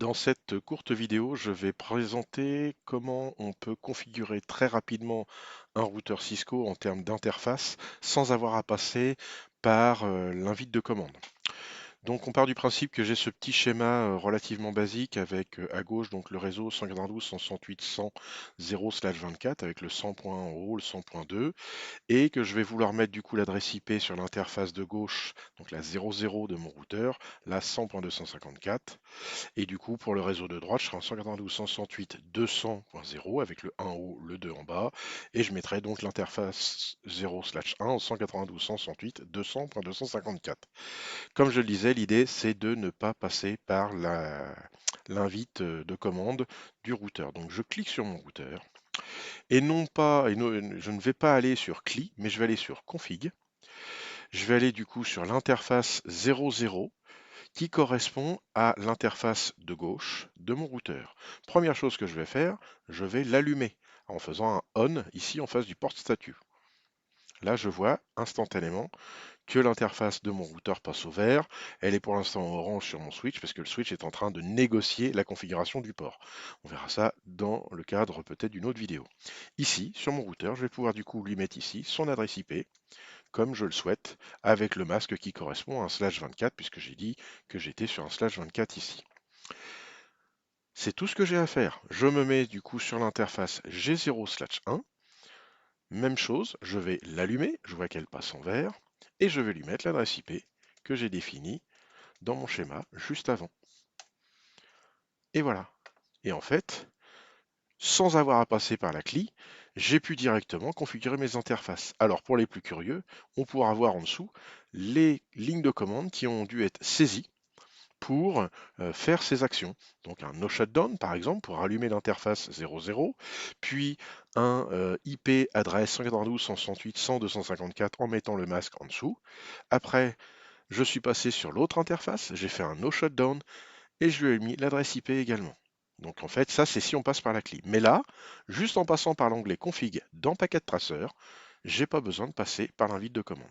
Dans cette courte vidéo, je vais présenter comment on peut configurer très rapidement un routeur Cisco en termes d'interface sans avoir à passer par l'invite de commande. Donc on part du principe que j'ai ce petit schéma relativement basique avec à gauche donc le réseau 192.168.100/24 avec le 100.1 en haut, le 100.2 et que je vais vouloir mettre du coup l'adresse IP sur l'interface de gauche, donc la 00 de mon routeur, la 100.254 et du coup, pour le réseau de droite, je serai en 192.168.200.0 avec le 1 en haut, le 2 en bas. Et je mettrai donc l'interface 0/1 en 192.168.200.254. Comme je le disais, l'idée, c'est de ne pas passer par l'invite de commande du routeur. Donc je clique sur mon routeur. Et non pas, je ne vais pas aller sur CLI, mais je vais aller sur Config. Je vais aller du coup sur l'interface 00 qui correspond à l'interface de gauche de mon routeur. Première chose que je vais faire, je vais l'allumer en faisant un on ici en face du port statut. Là, je vois instantanément que l'interface de mon routeur passe au vert. Elle est pour l'instant en orange sur mon switch parce que le switch est en train de négocier la configuration du port. On verra ça dans le cadre peut-être d'une autre vidéo. Ici, sur mon routeur, je vais pouvoir du coup lui mettre ici son adresse IP comme je le souhaite, avec le masque qui correspond à un /24, puisque j'ai dit que j'étais sur un /24 ici. C'est tout ce que j'ai à faire. Je me mets du coup sur l'interface G0/1. Même chose, je vais l'allumer, je vois qu'elle passe en vert, et je vais lui mettre l'adresse IP que j'ai définie dans mon schéma juste avant. Et voilà. Et en fait, sans avoir à passer par la CLI, j'ai pu directement configurer mes interfaces. Alors pour les plus curieux, on pourra voir en dessous les lignes de commande qui ont dû être saisies pour faire ces actions. Donc un no shutdown par exemple pour allumer l'interface 00, puis un IP adresse 192.168.100.254 en mettant le masque en dessous. Après, je suis passé sur l'autre interface, j'ai fait un no shutdown et je lui ai mis l'adresse IP également. Donc en fait, ça c'est si on passe par la CLI. Mais là, juste en passant par l'onglet config dans Packet Tracer, j'ai pas besoin de passer par l'invite de commande.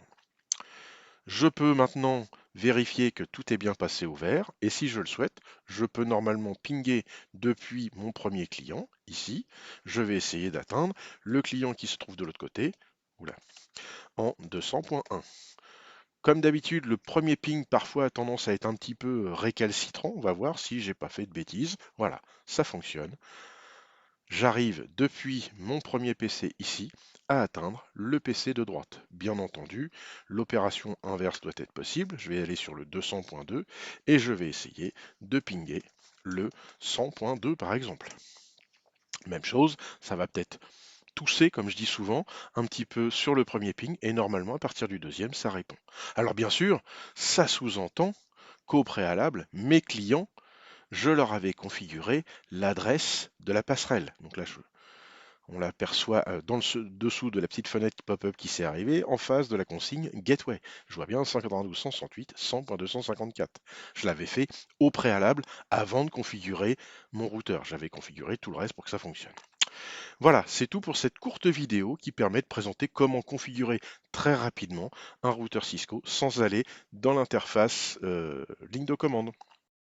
Je peux maintenant vérifier que tout est bien passé au vert et si je le souhaite, je peux normalement pinguer depuis mon premier client, ici. Je vais essayer d'atteindre le client qui se trouve de l'autre côté, oula, en 200.1. Comme d'habitude, le premier ping parfois a tendance à être un petit peu récalcitrant. On va voir si j'ai pas fait de bêtises. Voilà, ça fonctionne. J'arrive depuis mon premier PC ici à atteindre le PC de droite. Bien entendu, l'opération inverse doit être possible. Je vais aller sur le 200.2 et je vais essayer de pinguer le 100.2 par exemple. Même chose, ça va peut-être tousser, comme je dis souvent, un petit peu sur le premier ping et normalement à partir du deuxième, ça répond. Alors bien sûr, ça sous-entend qu'au préalable, mes clients, je leur avais configuré l'adresse de la passerelle. Donc là, on l'aperçoit dans le dessous de la petite fenêtre pop-up qui s'est arrivée, en face de la consigne Gateway. Je vois bien 192.168, 100.254. Je l'avais fait au préalable avant de configurer mon routeur. J'avais configuré tout le reste pour que ça fonctionne. Voilà, c'est tout pour cette courte vidéo qui permet de présenter comment configurer très rapidement un routeur Cisco sans aller dans l'interface ligne de commande.